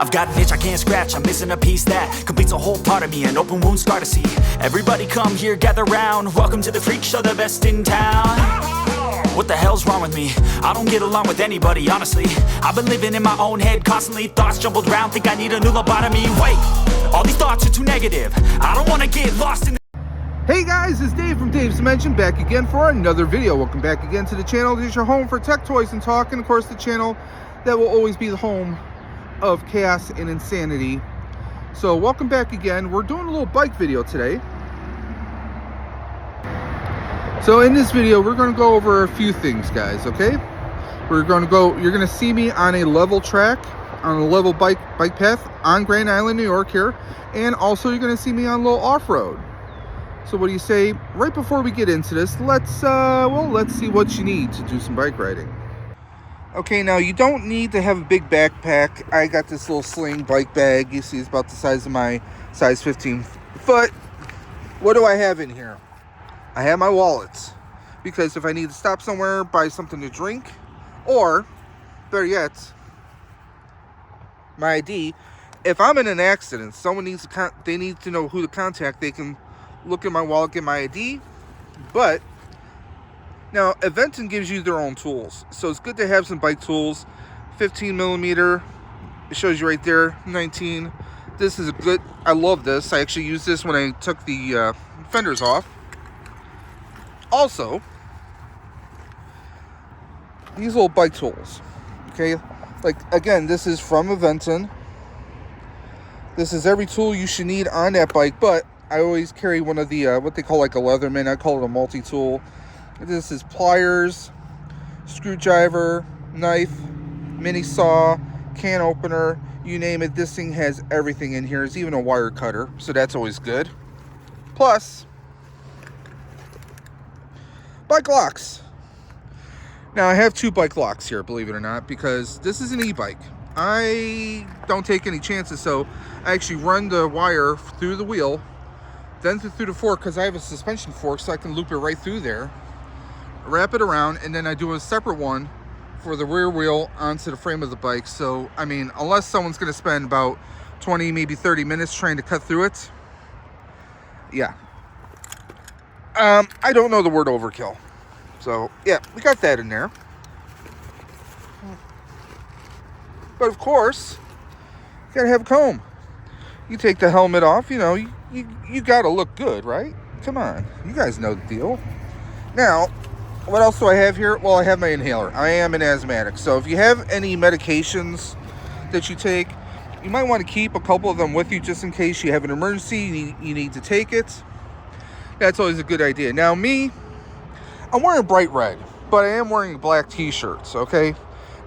I've got an itch I can't scratch, I'm missing a piece that completes a whole part of me, an open wound scar to see. Everybody come here, gather round, welcome to the freak show, the best in town. What the hell's wrong with me? I don't get along with anybody, honestly. I've been living in my own head constantly, thoughts jumbled around, think I need a new lobotomy. Wait, all these thoughts are too negative, I don't want to get lost in the... Hey guys, it's Dave from Dave's Dimension, back again for another video. Welcome back again to the channel. This is your home for tech, toys, and talk, and of course the channel that will always be the home of chaos and insanity. So welcome back again. We're doing a little bike video today. So in this video, we're going to go over a few things, guys, okay? You're going to see me on a level track, on a level bike path on Grand Island, New York here. And also you're going to see me on a little off-road. So what do you say, right before we get into this, let's see what you need to do some bike riding. Okay, now you don't need to have a big backpack. I got this little sling bike bag. You see it's about the size of my size 15 foot. What do I have in here? I have my wallet, because if I need to stop somewhere, buy something to drink, or better yet, my ID. If I'm in an accident, someone needs to they need to know who to contact. They can look at my wallet, get my ID. But now Aventon gives you their own tools, so it's good to have some bike tools. 15 millimeter, it shows you right there. 19. This is a good, I love this. I actually used this when I took the fenders off. Also, these little bike tools, okay, like again, this is from Aventon. This is every tool you should need on that bike, but I always carry one of the what they call like a Leatherman. I call it a multi-tool. This is pliers, screwdriver, knife, mini saw, can opener, you name it. This thing has everything in here. There's even a wire cutter, so that's always good. Plus, bike locks. Now I have two bike locks here, believe it or not, because this is an e-bike. I don't take any chances, so I actually run the wire through the wheel, then through the fork, because I have a suspension fork, so I can loop it right through there, wrap it around, and then I do a separate one for the rear wheel onto the frame of the bike. So I mean, unless someone's going to spend about 20 maybe 30 minutes trying to cut through it, yeah, I don't know the word overkill. So yeah, we got that in there. But of course, you gotta have a comb. You take the helmet off, you know, you gotta look good, right? Come on, you guys know the deal. Now, what else do I have here? Well, I have my inhaler. I am an asthmatic, so if you have any medications that you take, you might want to keep a couple of them with you just in case you have an emergency, you need to take it. That's always a good idea. Now me, I'm wearing bright red, but I am wearing black t-shirts, okay?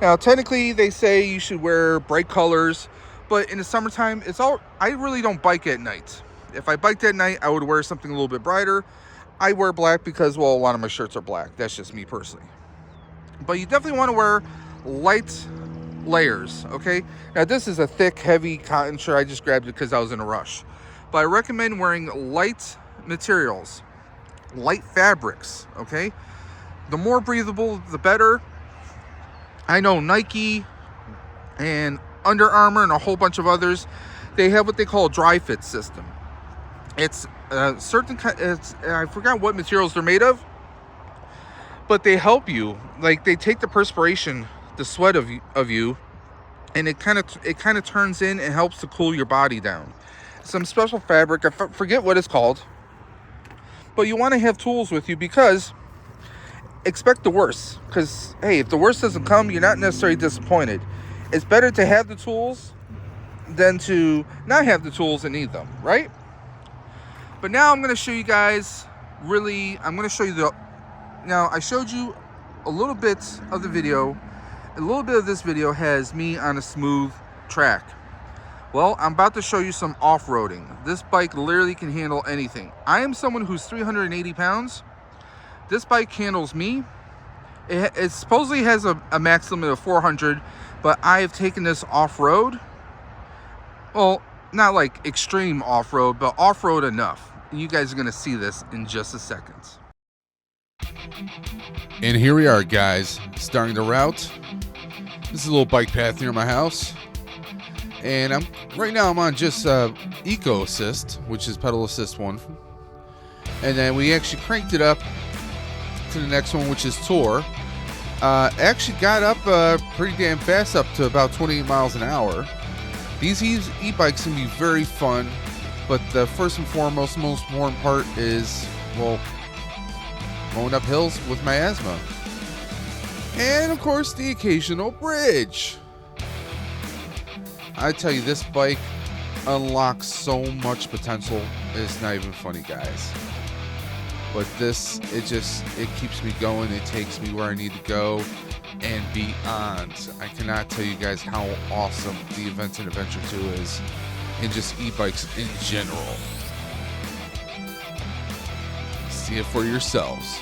Now technically they say you should wear bright colors, but in the summertime, I really don't bike at night. If I biked at night, I would wear something a little bit brighter. I wear black because, well, a lot of my shirts are black. That's just me personally. But you definitely want to wear light layers, okay? Now this is a thick, heavy cotton shirt. I just grabbed it because I was in a rush. But I recommend wearing light materials, light fabrics, okay? The more breathable, the better. I know Nike and Under Armour and a whole bunch of others, they have what they call a dry fit system. It's a certain kind, I forgot what materials they're made of, but they help you. Like, they take the perspiration, the sweat of you, and it kind of turns in and helps to cool your body down. Some special fabric, I forget what it's called. But you want to have tools with you, because expect the worst. Because, hey, if the worst doesn't come, you're not necessarily disappointed. It's better to have the tools than to not have the tools and need them, right? But now I'm going to show you guys, now I showed you a little bit of the video. A little bit of this video has me on a smooth track. Well, I'm about to show you some off-roading. This bike literally can handle anything. I am someone who's 380 pounds. This bike handles me. It supposedly has a max limit of 400, but I have taken this off-road. Well, not like extreme off-road, but off-road enough. And you guys are going to see this in just a second. And here we are, guys, starting the route. This is a little bike path near my house. And right now I'm on just Eco Assist, which is pedal assist 1. And then we actually cranked it up to the next one, which is Tour. Actually got up pretty damn fast, up to about 28 miles an hour. These e-bikes can be very fun, but the first and foremost, most important part is, well, going up hills with my asthma. And of course, the occasional bridge. I tell you, this bike unlocks so much potential. It's not even funny, guys. But this, it keeps me going. It takes me where I need to go and beyond. I cannot tell you guys how awesome the Aventon Aventure 2 is, and just e-bikes in general. See it for yourselves.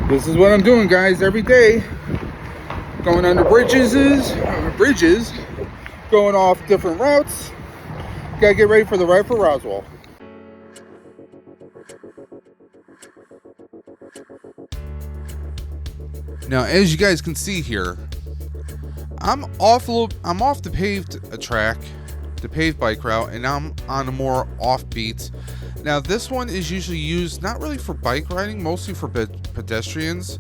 This is what I'm doing, guys, every day. Going under bridges, going off different routes. Gotta get ready for the ride for Roswell. Now, as you guys can see here, I'm off the paved track, the paved bike route, and I'm on a more offbeat. Now, this one is usually used not really for bike riding, mostly for pedestrians,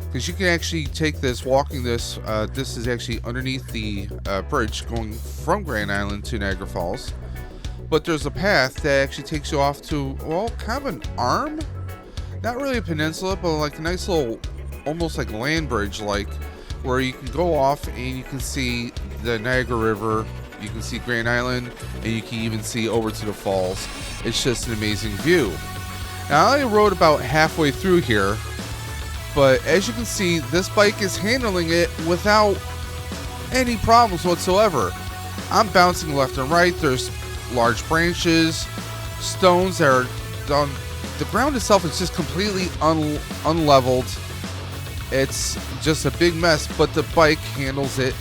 because you can actually take this, walking this. This is actually underneath the bridge going from Grand Island to Niagara Falls. But there's a path that actually takes you off to, well, kind of an arm, not really a peninsula, but like a nice little, almost like land bridge, like where you can go off and you can see the Niagara River. You can see Grand Island, and you can even see over to the falls. It's just an amazing view. Now, I only rode about halfway through here, but as you can see, this bike is handling it without any problems whatsoever. I'm bouncing left and right. There's large branches, stones that are done. The ground itself is just completely unleveled. It's just a big mess, but the bike handles it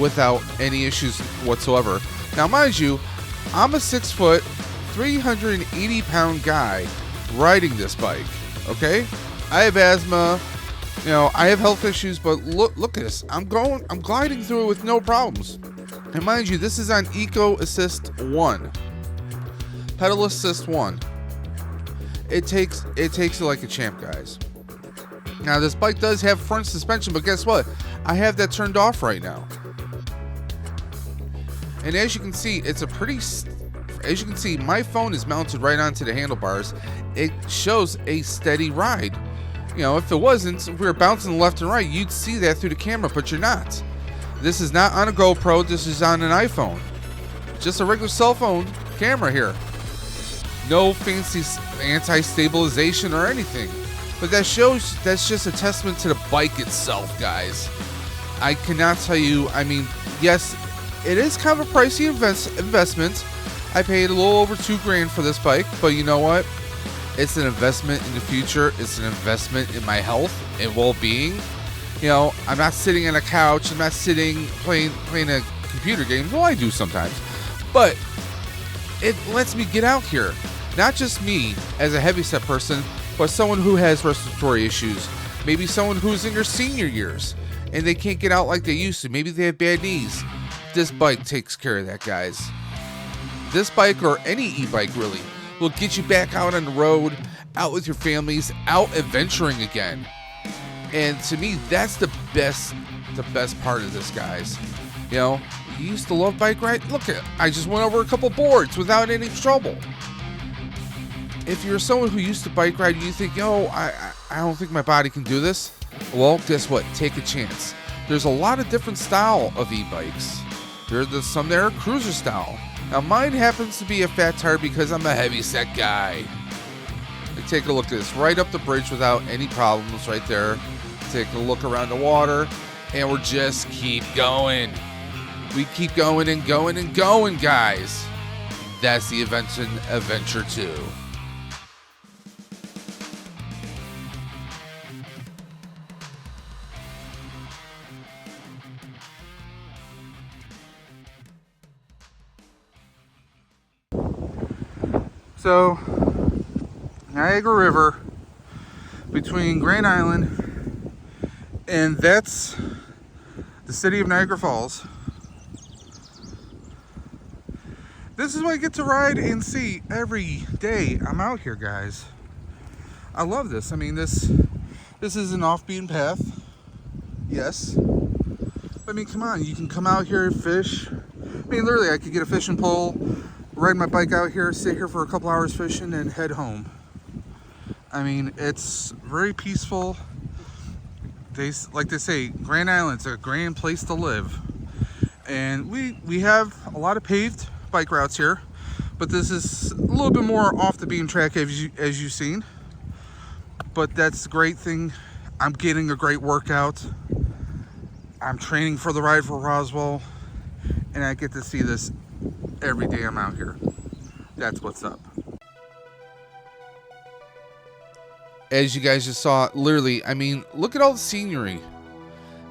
without any issues whatsoever. Now, mind you, I'm a 6 foot, 380 pound guy riding this bike. Okay, I have asthma, you know, I have health issues, but look at this. I'm gliding through it with no problems. And mind you, this is on Eco Assist 1, pedal assist 1. It takes it like a champ, guys. Now, this bike does have front suspension, but guess what? I have that turned off right now. And as you can see, it's a pretty, as you can see, my phone is mounted right onto the handlebars. It shows a steady ride. You know, if it wasn't, if we were bouncing left and right, you'd see that through the camera, but you're not. This is not on a GoPro, this is on an iPhone. Just a regular cell phone camera here. No fancy anti-stabilization or anything. But that shows, that's just a testament to the bike itself, guys. I cannot tell you, I mean, yes, it is kind of a pricey investment. I paid a little over $2,000 for this bike, but you know what? It's an investment in the future. It's an investment in my health and well-being. You know, I'm not sitting on a couch. I'm not sitting playing a computer game. Well, I do sometimes, but it lets me get out here. Not just me as a heavyset person, but someone who has respiratory issues. Maybe someone who's in their senior years and they can't get out like they used to. Maybe they have bad knees. This bike takes care of that, guys. This bike, or any e-bike really, will get you back out on the road, out with your families, out adventuring again. And to me, that's the best part of this, guys. You know, you used to love bike ride. Look, I just went over a couple boards without any trouble. If you're someone who used to bike ride, you think, yo, I don't think my body can do this. Well, guess what? Take a chance. There's a lot of different style of e-bikes. There's some that are cruiser style. Now, mine happens to be a fat tire because I'm a heavy set guy. Take a look at this. Right up the bridge without any problems right there. Take a look around the water. And we're just keep going. We keep going and going and going, guys. That's the Aventon Aventure 2. So, Niagara River between Grand Island, and that's the city of Niagara Falls. This is what I get to ride and see every day I'm out here, guys. I love this. I mean, this is an off-beaten path, yes. But I mean, come on, you can come out here, fish. I mean, literally, I could get a fishing pole, ride my bike out here, sit here for a couple hours fishing, and head home. I mean, it's very peaceful. Like they say, Grand Island's a grand place to live. And we have a lot of paved bike routes here, but this is a little bit more off the beaten track as you've seen. But that's the great thing. I'm getting a great workout. I'm training for the ride for Roswell, and I get to see this every day I'm out here. That's what's up. As you guys just saw, literally, I mean, look at all the scenery.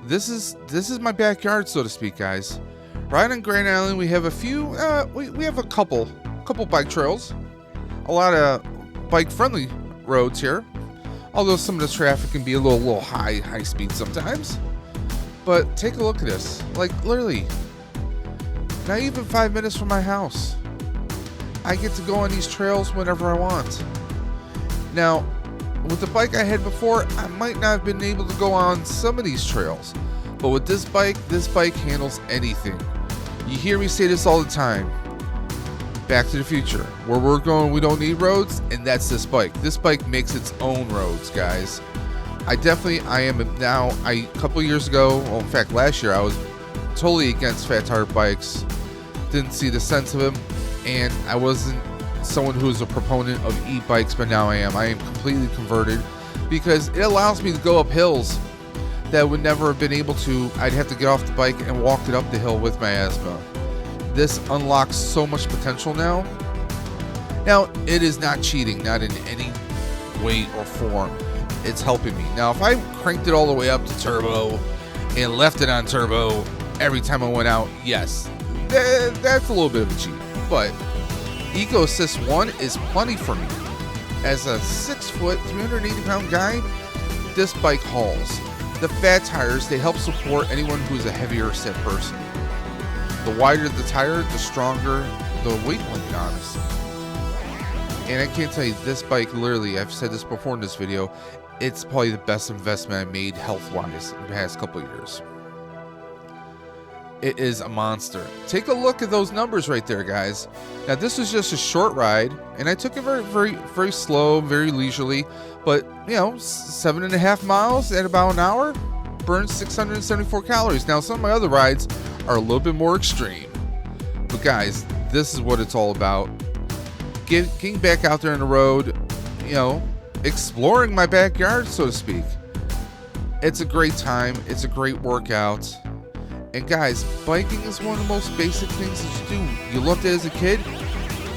This is my backyard, so to speak, guys. Right on Grand Island, we have a few, we have a couple bike trails, a lot of bike-friendly roads here. Although some of the traffic can be a little high speed sometimes. But take a look at this. Like, literally, not even 5 minutes from my house. I get to go on these trails whenever I want. Now, with the bike I had before, I might not have been able to go on some of these trails. But with this bike handles anything. You hear me say this all the time. Back to the Future. Where we're going, we don't need roads, and that's this bike. This bike makes its own roads, guys. A couple years ago, well, in fact, last year, I was totally against fat tire bikes. Didn't see the sense of them, and I wasn't someone who is a proponent of e-bikes, but now I am. I am completely converted because it allows me to go up hills that I would never have been able to. I'd have to get off the bike and walk it up the hill with my asthma. This unlocks so much potential now. Now, it is not cheating, not in any way or form. It's helping me. Now, if I cranked it all the way up to turbo and left it on turbo every time I went out, yes, that's a little bit of a cheat. But Eco Assist 1 is plenty for me. As a 6 foot, 380 pound guy, this bike hauls. The fat tires, they help support anyone who's a heavier set person. The wider the tire, the stronger the weight limit, honestly. And I can't tell you, this bike, literally, I've said this before in this video, it's probably the best investment I made health-wise in the past couple of years. It is a monster. Take a look at those numbers right there, guys. Now, this was just a short ride, and I took it very, very, very slow, very leisurely. But, 7.5 miles at about an hour burns 674 calories. Now, some of my other rides are a little bit more extreme. But, guys, this is what it's all about. Getting back out there on the road, exploring my backyard, so to speak. It's a great time. It's a great workout. And guys, biking is one of the most basic things that you do. You loved it as a kid,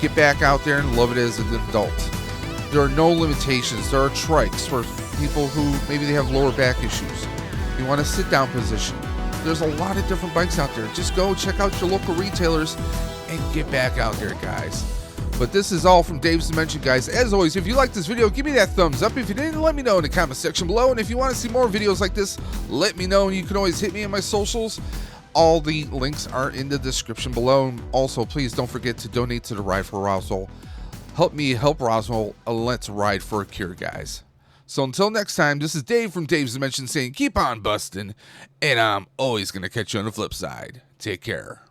get back out there and love it as an adult. There are no limitations. There are trikes for people who maybe they have lower back issues. You want a sit-down position. There's a lot of different bikes out there. Just go check out your local retailers and get back out there, guys. But this is all from Dave's Dimension, guys. As always, if you liked this video, give me that thumbs up. If you didn't, let me know in the comment section below. And if you want to see more videos like this, let me know. And you can always hit me on my socials. All the links are in the description below. And also, please don't forget to donate to the Ride for Roswell. Help me help Roswell. Let's ride for a cure, guys. So until next time, this is Dave from Dave's Dimension saying keep on busting, and I'm always going to catch you on the flip side. Take care.